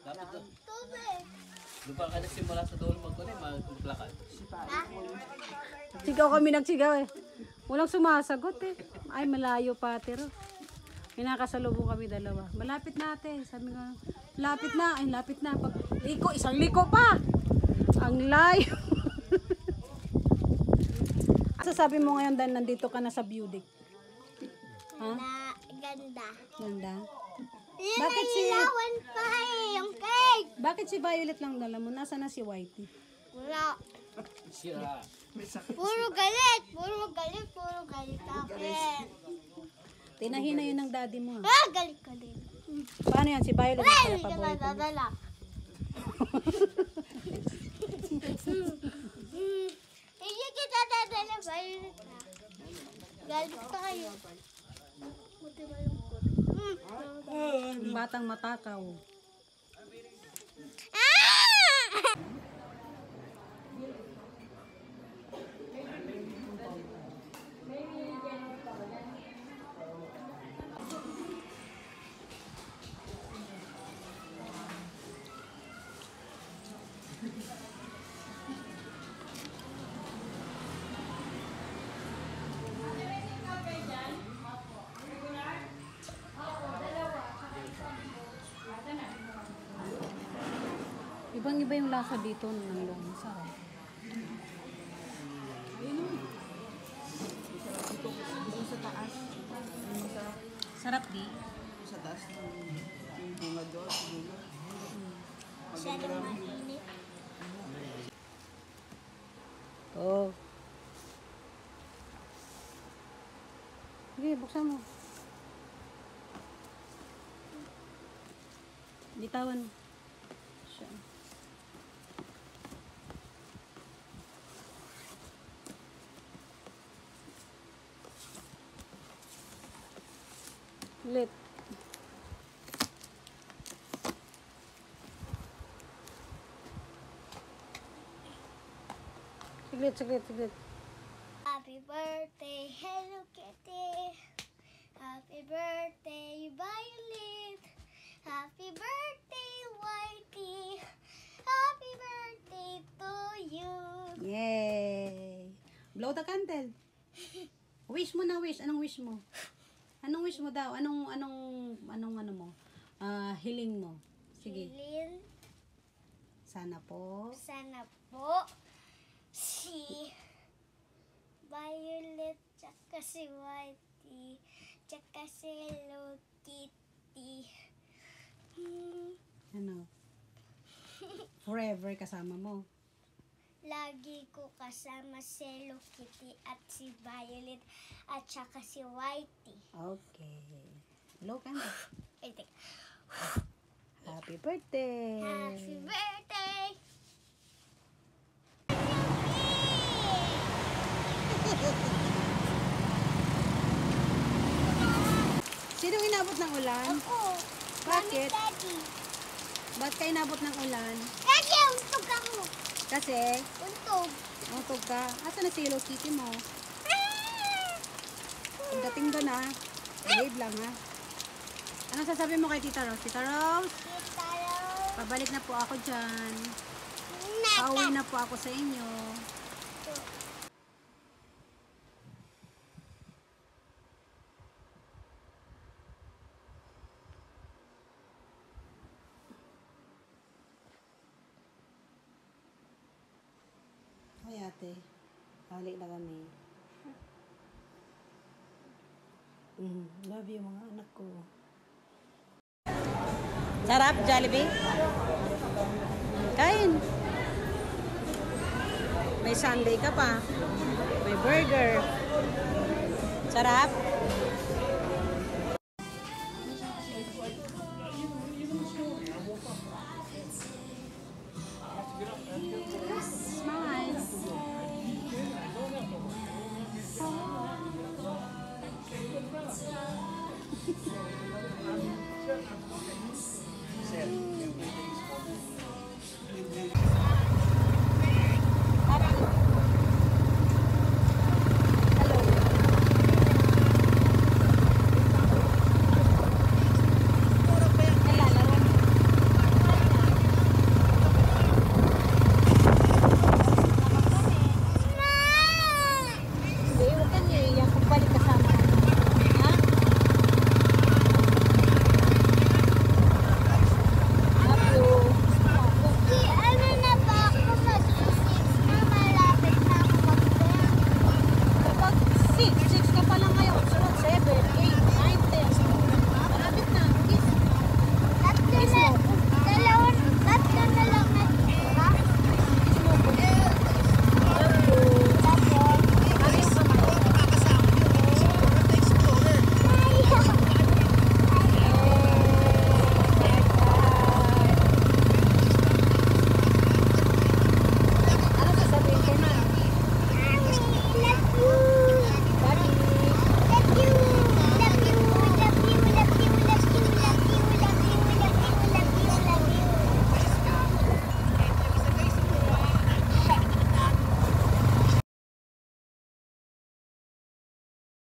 Lapit doon. Doon pa ka nagsimula sa dulo maglakad. Sigaw kami nagsigaw eh. Walang sumasagot eh. Ay, malayo pa, tiro. Pinakasalubong kami dalawa. Malapit na ate. Sabi ko, lapit na. Ay, lapit na. Pag liko, isang liko pa. Ang layo. Asa sabi mo ngayon dahil nandito ka na sa Beauty? Ha? Ganda. Ganda? Bakit si ilawan pa yung cake? Bakit si Violet lang dala mo? Nasaan na si Whitey? Wala. Sira. Puro galit. Puro galit. Puro galit akin. Tinahin na yun ng daddy mo. Ah, galit ka din. Paano yan? Si Violet Wala, na hindi ka paborito mo. nadadala. Hindi kita dadala, Violet na. Galit ka kayo. Buti malungkot. Yung batang matakaw. Ibang-iba yung lasa dito ng longsa. Sa taas. Sarap di. Sa taas. Yung bunga doon. Masyadong mainit. Oh. Sige, buksan mo. Bitawan mo. Siya. Ulit. Siglit. Happy birthday, Hello Kitty. Happy birthday, Violet. Happy birthday, Whitey. Happy birthday to you. Yay! Blow the candle. Wish mo na wish. Anong wish mo? Anong wish mo daw? Anong ano mo? Hiling mo. Sige. Hilin, Sana po. sana po si Violet tsaka si Whitey tsaka si Hello Kitty. Ano? Forever kasama mo. Lagi ko kasama si Hello Kitty at si Violet at saka si Whitey. Okay. Blow candle. Ay, teka. Happy birthday! Happy birthday! Sinong inabot ng ulan? Ako. Bakit? Daddy. Ba't ka inabot ng ulan? Daddy, untog ako. Kasi, Untog. utog ka. Asa na si Hello Kitty mo? Pagdating doon ha. Behave lang ha. Ano sasabi mo kay Tita Rose? Tita Rose, Taro. pabalik na po ako dyan. Naka. Pauwi na po ako sa inyo. Ay ate, halik na kami. Love you mga anak ko. Sarap, Jollibee? Kain. May sundae ka pa. May burger. Sarap?